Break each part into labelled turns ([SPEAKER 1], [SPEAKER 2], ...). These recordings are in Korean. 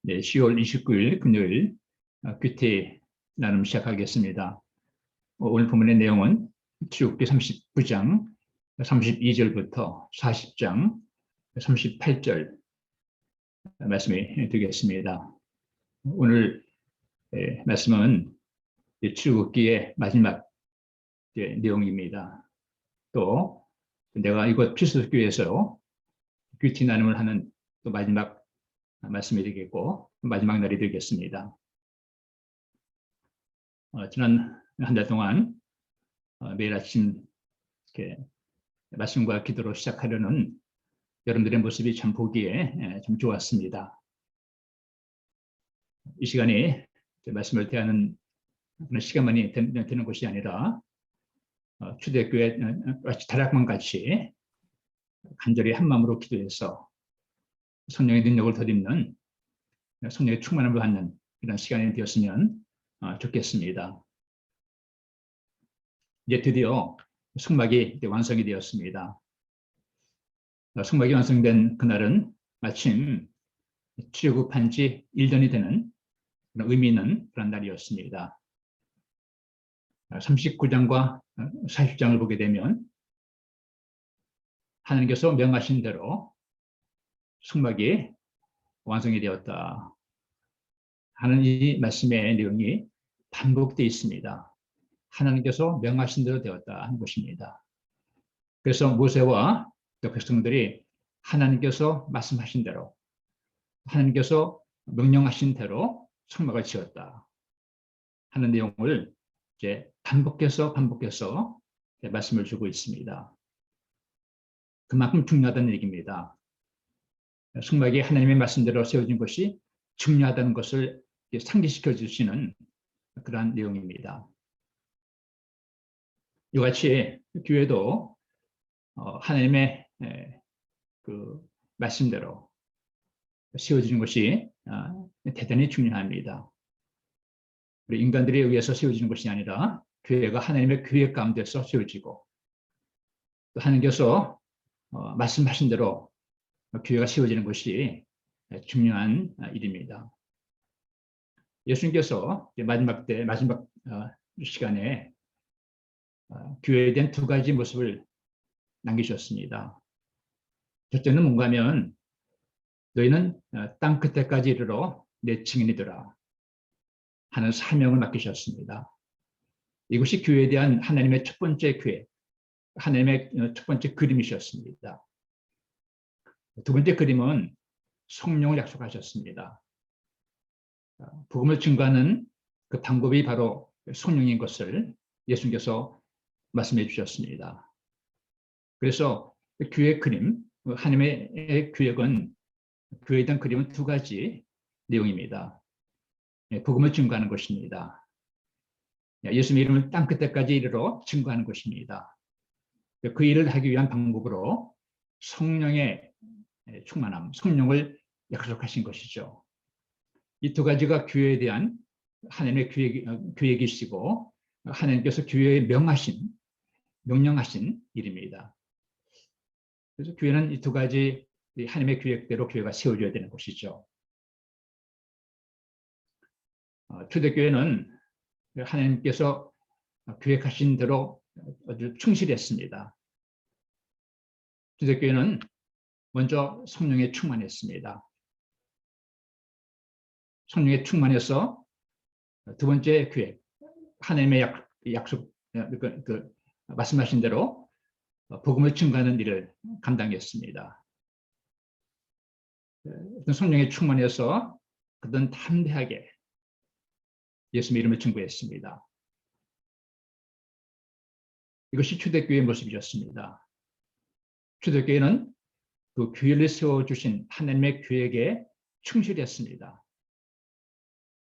[SPEAKER 1] 네, 10월 29일 금요일 큐티 나눔 시작하겠습니다. 오늘 본문의 내용은 출애굽기 39장 32절부터 40장 38절 말씀이 되겠습니다. 오늘 말씀은 출애굽기의 마지막 내용입니다. 또 내가 이곳 피스교회에서 큐티 나눔을 하는 또 마지막 말씀이 되겠고 마지막 날이 되겠습니다. 지난 한 달 동안 매일 아침 이렇게 말씀과 기도로 시작하려는 여러분들의 모습이 참 보기에 좀 좋았습니다. 이 시간이 말씀을 대하는 그런 시간만이 되는 것이 아니라 초대교회 다락방 같이 간절히 한 마음으로 기도해서 성령의 능력을 덧입는 성령의 충만함을 받는 이런 시간이 되었으면 좋겠습니다. 이제 드디어 성막이 완성이 되었습니다. 성막이 완성된 그날은 마침 출애굽한 지 1년이 되는 그런 의미 있는 그런 날이었습니다. 39장과 40장을 보게 되면 하나님께서 명하신 대로 성막이 완성이 되었다 하는 이 말씀의 내용이 반복되어 있습니다. 하나님께서 명하신 대로 되었다 하는 것입니다. 그래서 모세와 또 백성들이 하나님께서 말씀하신 대로, 하나님께서 명령하신 대로 성막을 지었다 하는 내용을 이제 반복해서 말씀을 주고 있습니다. 그만큼 중요하다는 얘기입니다. 성막이 하나님의 말씀대로 세워진 것이 중요하다는 것을 상기시켜 주시는 그러한 내용입니다. 이같이 교회도 하나님의 그 말씀대로 세워지는 것이 대단히 중요합니다. 우리 인간들에 의해서 세워지는 것이 아니라 교회가 하나님의 계획 가운데서 세워지고 또 하나님께서 말씀하신 대로 교회가 세워지는 것이 중요한 일입니다. 예수님께서 마지막 시간에 교회에 대한 두 가지 모습을 남기셨습니다. 첫째는 뭔가 하면 너희는 땅 끝에까지 이르러 내 증인이 되라 하는 사명을 맡기셨습니다. 이것이 교회에 대한 하나님의 첫 번째 계획, 하나님의 첫 번째 그림이셨습니다. 두 번째 그림은 성령을 약속하셨습니다. 복음을 증거하는 그 방법이 바로 성령인 것을 예수님께서 말씀해 주셨습니다. 그래서 교회 그림, 하나님의 계획은 교회에 대한 그림은 두 가지 내용입니다. 복음을 증거하는 것입니다. 예수님의 이름을 땅 끝에까지 이르러 증거하는 것입니다. 그 일을 하기 위한 방법으로 성령의 충만함, 성령을 약속하신 것이죠. 이 두 가지가 교회에 대한 하나님의 계획이시고 하나님께서 교회에 명령하신 일입니다. 그래서 교회는 이 두 가지 하나님의 계획대로 교회가 세워져야 되는 것이죠. 초대교회는 하나님께서 계획하신 대로 아주 충실했습니다. 초대교회는 먼저 성령에 충만했습니다. 성령에 충만해서 두 번째 계획, 하나님의 약속, 말씀하신 대로 복음을 증거하는 일을 감당했습니다. 성령에 충만해서 그들은 담대하게 예수님의 이름을 증거했습니다. 이것이 초대교회의 모습이었습니다. 초대교회는 그 교회를 세워주신 하나님의 계획에 충실했습니다.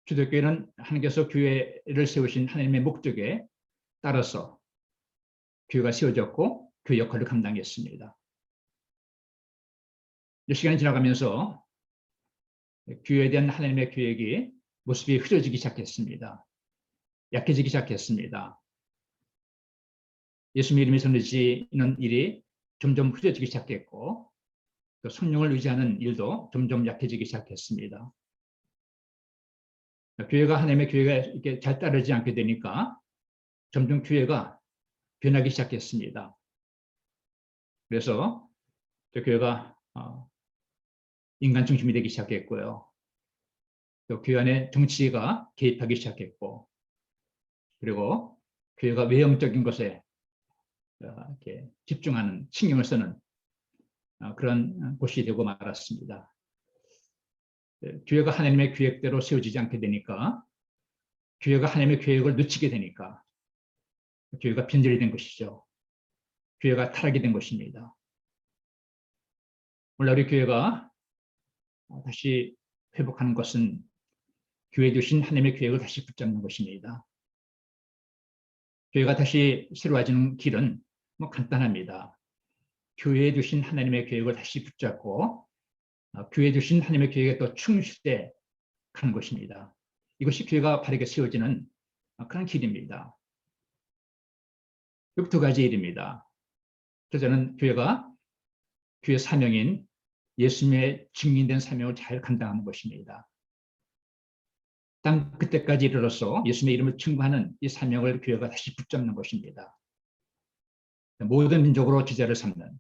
[SPEAKER 1] 초대교회는 하나님께서 교회를 세우신 하나님의 목적에 따라서 교회가 세워졌고 그 역할을 감당했습니다. 이 시간이 지나가면서 교회에 대한 하나님의 계획이 모습이 흐려지기 시작했습니다. 약해지기 시작했습니다. 예수님의 이름이 전해지는 일이 점점 흐려지기 시작했고 또 성령을 의지하는 일도 점점 약해지기 시작했습니다. 교회가 하나님의 교회가 이렇게 잘 따르지 않게 되니까 점점 교회가 변하기 시작했습니다. 그래서 교회가 인간 중심이 되기 시작했고요. 또 교회 안에 정치가 개입하기 시작했고, 그리고 교회가 외형적인 것에 이렇게 집중하는, 신경을 쓰는 그런 곳이 되고 말았습니다. 교회가 하나님의 계획대로 세워지지 않게 되니까, 교회가 하나님의 계획을 놓치게 되니까 교회가 변절이 된 것이죠. 교회가 타락이 된 것입니다. 오늘 우리 교회가 다시 회복하는 것은 교회에 두신 하나님의 계획을 다시 붙잡는 것입니다. 교회가 다시 새로워지는 길은 간단합니다. 교회에 두신 하나님의 계획을 다시 붙잡고 교회에 두신 하나님의 계획에 또 충실해 가는 것입니다. 이것이 교회가 바르게 세워지는 그런 길입니다. 여기 두 가지 일입니다. 그래서 저는 교회가 교회 사명인 예수님의 증인된 사명을 잘 감당하는 것입니다. 땅 그때까지 이르러서 예수님의 이름을 증거하는 이 사명을 교회가 다시 붙잡는 것입니다. 모든 민족으로 제자를 삼는,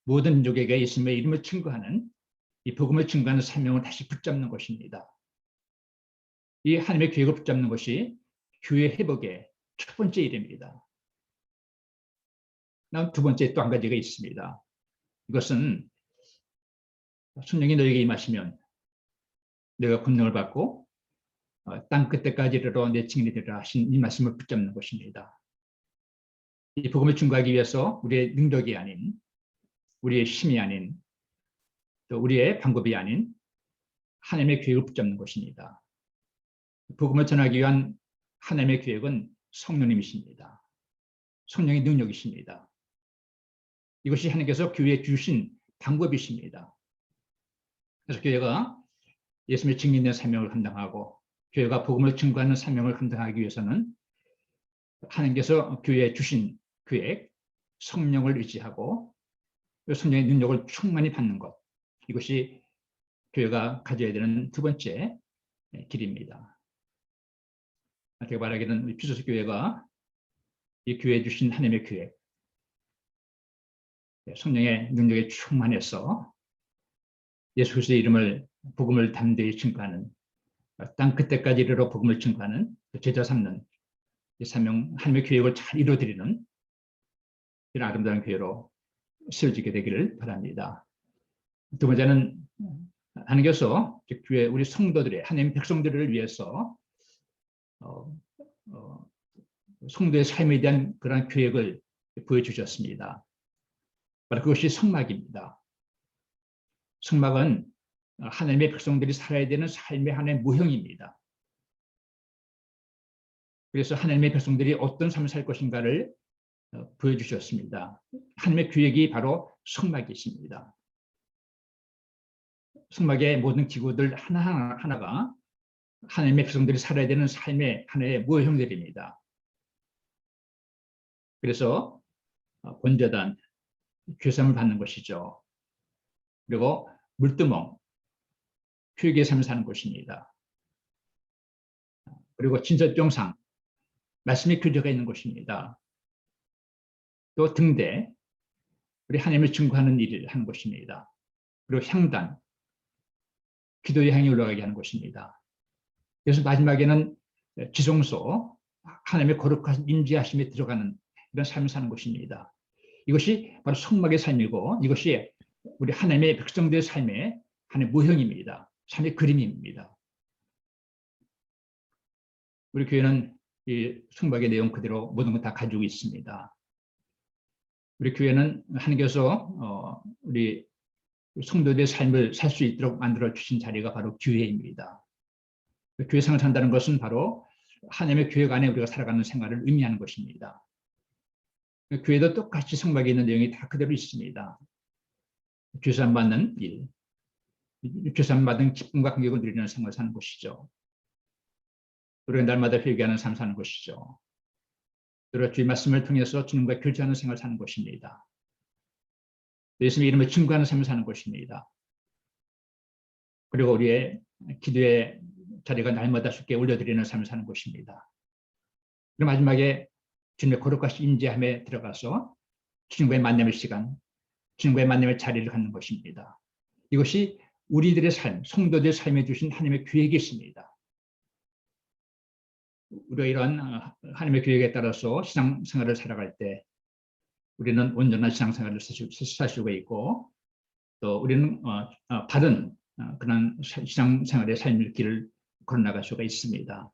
[SPEAKER 1] 모든 민족에게 예수님의 이름을 증거하는, 이 복음을 증거하는 사명을 다시 붙잡는 것입니다. 이 하나님의 계획을 붙잡는 것이 교회 회복의 첫 번째 일입니다. 두 번째 또 한 가지가 있습니다. 이것은 성령이 너에게 임하시면 너가 권능을 받고 땅 끝에까지 이르러 내 증인이 되리라 하신 이 말씀을 붙잡는 것입니다. 이 복음을 증거하기 위해서 우리의 능력이 아닌, 우리의 힘이 아닌, 또 우리의 방법이 아닌 하나님의 계획을 붙잡는 것입니다. 복음을 전하기 위한 하나님의 계획은 성령님이십니다. 성령의 능력이십니다. 이것이 하나님께서 교회에 주신 방법이십니다. 그래서 교회가 예수님의 증인된 사명을 감당하고 교회가 복음을 증거하는 사명을 감당하기 위해서는 하나님께서 교회에 주신 계획, 성령을 의지하고 성령의 능력을 충만히 받는 것, 이것이 교회가 가져야 되는 두 번째 길입니다. 제가 말하기는 에베소 교회가 이 교회에 주신 하나님의 계획, 성령의 능력에 충만해서 예수 그리스도의 이름을, 복음을 담대히 증거하는, 땅 끝에까지 이르러 복음을 증거하는, 제자 삼는 이 사명, 하나님의 계획을 잘 이루어드리는 이런 아름다운 교회로 세워지게 되기를 바랍니다. 두 번째는 하나님께서 교회 우리 성도들의, 하나님 백성들을 위해서 성도의 삶에 대한 그런 계획을 보여주셨습니다. 바로 그것이 성막입니다. 성막은 하나님의 백성들이 살아야 되는 삶의 하나의 모형입니다. 그래서 하나님의 백성들이 어떤 삶을 살 것인가를 보여주셨습니다. 하나님의 계획이 바로 성막이십니다. 성막의 모든 기구들 하나하나가 하나님의 백성들이 살아야 되는 삶의 하나의 모형들입니다. 그래서 번제단, 죄삼을 받는 것이죠. 그리고 물두멍, 회개의 삶을 사는 것입니다. 그리고 진설병상, 말씀의 교제가 있는 것입니다. 또 등대, 우리 하나님을 증거하는 일을 하는 것입니다. 그리고 향단, 기도의 향이 올라가게 하는 것입니다. 그래서 마지막에는 지성소, 하나님의 거룩한 임재하심에 들어가는 이런 삶을 사는 것입니다. 이것이 바로 성막의 삶이고 이것이 우리 하나님의 백성들의 삶의 하나의 모형입니다. 삶의 그림입니다. 우리 교회는 이 성막의 내용 그대로 모든 걸 다 가지고 있습니다. 우리 교회는 하나님께서 우리 성도들의 삶을 살 수 있도록 만들어 주신 자리가 바로 교회입니다. 교회 생활을 산다는 것은 바로 하나님의 교회 안에 우리가 살아가는 생활을 의미하는 것입니다. 교회도 똑같이 성막에 있는 내용이 다 그대로 있습니다. 교산 받는 일, 교산 받은 기쁨과 감격을 누리는 생활을 사는 것이죠. 우리가 날마다 회개하는 삶을 사는 것이죠. 그리고 주의 말씀을 통해서 주님과 교제하는 생활을 사는 것입니다. 예수님의 이름을 증거하는 삶을 사는 것입니다. 그리고 우리의 기도의 자리가 날마다 쉽게 올려드리는 삶을 사는 것입니다. 그리고 마지막에 주님의 거룩하신 임재함에 들어가서 주님과의 만남의 시간, 주님과의 만남의 자리를 갖는 것입니다. 이것이 우리들의 삶, 성도들의 삶에 주신 하나님의 계획이 있습니다. 우리가 이러한 하나님의 계획에 따라서 신앙생활을 살아갈 때 우리는 온전한 신앙생활을 살 수가 있고 또 우리는 바른 그런 신앙생활의 삶의 길을 걸어나갈 수가 있습니다.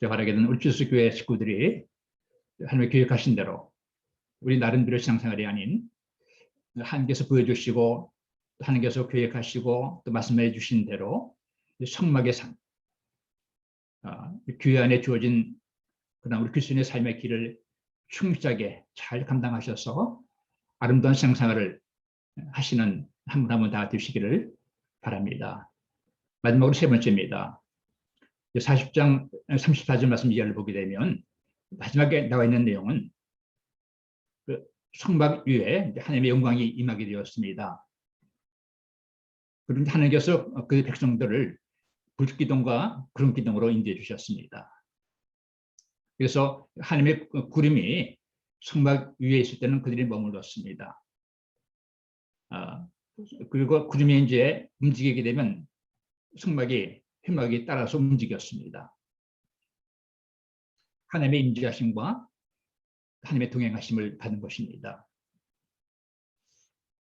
[SPEAKER 1] 제가 바라기는 우리 주스 교회 식구들이 하나님의 계획하신 대로 우리 나름대로 신앙생활이 아닌 하나님께서 보여주시고 하나님께서 계획하시고 또 말씀해 주신 대로 성막의 삶, 교회 안에 주어진 그런 우리 그리스도인의 삶의 길을 충실하게 잘 감당하셔서 아름다운 신앙생활을 하시는 한 분 한 분 다 되시기를 바랍니다. 마지막으로 세 번째입니다. 40장 34절 말씀 이하를 보게 되면 마지막에 나와 있는 내용은 그 성막 위에 하나님의 영광이 임하게 되었습니다. 그런데 하나님께서 그 백성들을 불기둥과 구름기둥으로 인도해 주셨습니다. 그래서 하나님의 구름이 성막 위에 있을 때는 그들이 머물렀습니다. 그리고 구름이 이제 움직이게 되면 성막이 회막이 따라서 움직였습니다. 하나님의 임재하심과 하나님의 동행하심을 받은 것입니다.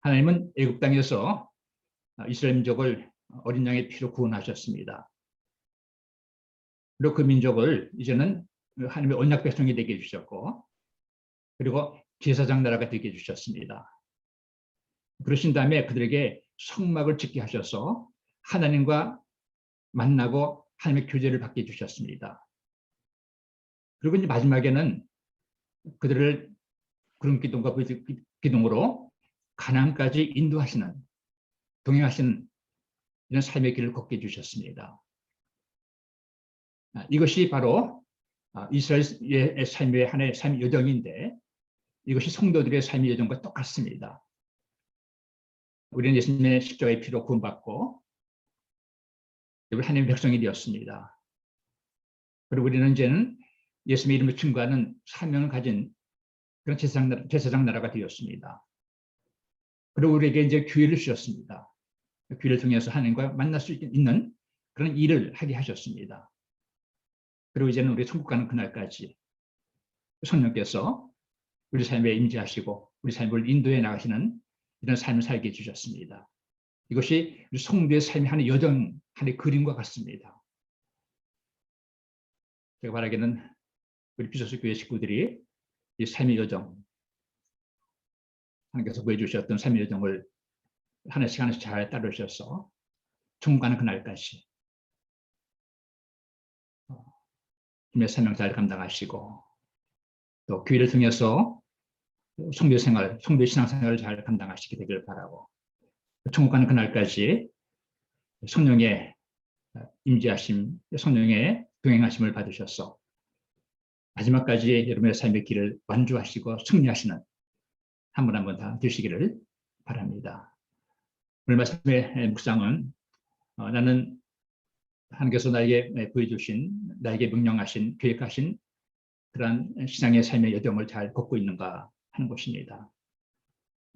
[SPEAKER 1] 하나님은 애굽 땅에서 이스라엘 민족을 어린 양의 피로 구원하셨습니다. 그리고 그 민족을 이제는 하나님의 언약 백성이 되게 해주셨고 그리고 제사장 나라가 되게 해주셨습니다. 그러신 다음에 그들에게 성막을 짓게 하셔서 하나님과 만나고 하나님의 교제를 받게 해주셨습니다. 그리고 이제 마지막에는 그들을 구름 기둥과 기둥으로 가나안까지 인도하시는 동행하시는 이런 삶의 길을 걷게 해주셨습니다. 이것이 바로 이스라엘의 삶의 하나의 삶의 여정인데 이것이 성도들의 삶의 여정과 똑같습니다. 우리는 예수님의 십자가의 피로 구원받고 하나님의 백성이 되었습니다. 그리고 우리는 이제는 예수님의 이름을 증거하는 사명을 가진 그런 제사장 나라가 되었습니다. 그리고 우리에게 이제 기회를 주셨습니다. 기회를 통해서 하나님과 만날 수 있는 그런 일을 하게 하셨습니다. 그리고 이제는 우리 천국 가는 그날까지 성령께서 우리 삶에 임재하시고 우리 삶을 인도해 나가시는 이런 삶을 살게 해주셨습니다. 이것이 우리 성도의 삶의 하나의 여정, 하나의 그림과 같습니다. 제가 바라기는 우리 비소스 교회 식구들이 이 삶의 여정, 하나님께서 보여주셨던 삶의 여정을 하나씩 하나씩 잘 따르셔서 천국 가는 그날까지 주님의 사명 잘 감당하시고 또 교회를 통해서 성도 생활, 성도의 신앙생활을 잘 감당하시게 되기를 바라고 천국 가는 그날까지 성령의 임재하심, 성령의 동행하심을 받으셔서 마지막까지 여러분의 삶의 길을 완주하시고 승리하시는 한 분 한 분 다 되시기를 바랍니다. 오늘 말씀의 묵상은 나는 하나님께서 나에게 보여주신, 나에게 명령하신, 계획하신 그러한 신앙의 삶의 여정을 잘 걷고 있는가 하는 것입니다.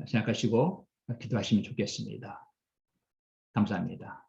[SPEAKER 1] 생각하시고 기도하시면 좋겠습니다. 감사합니다.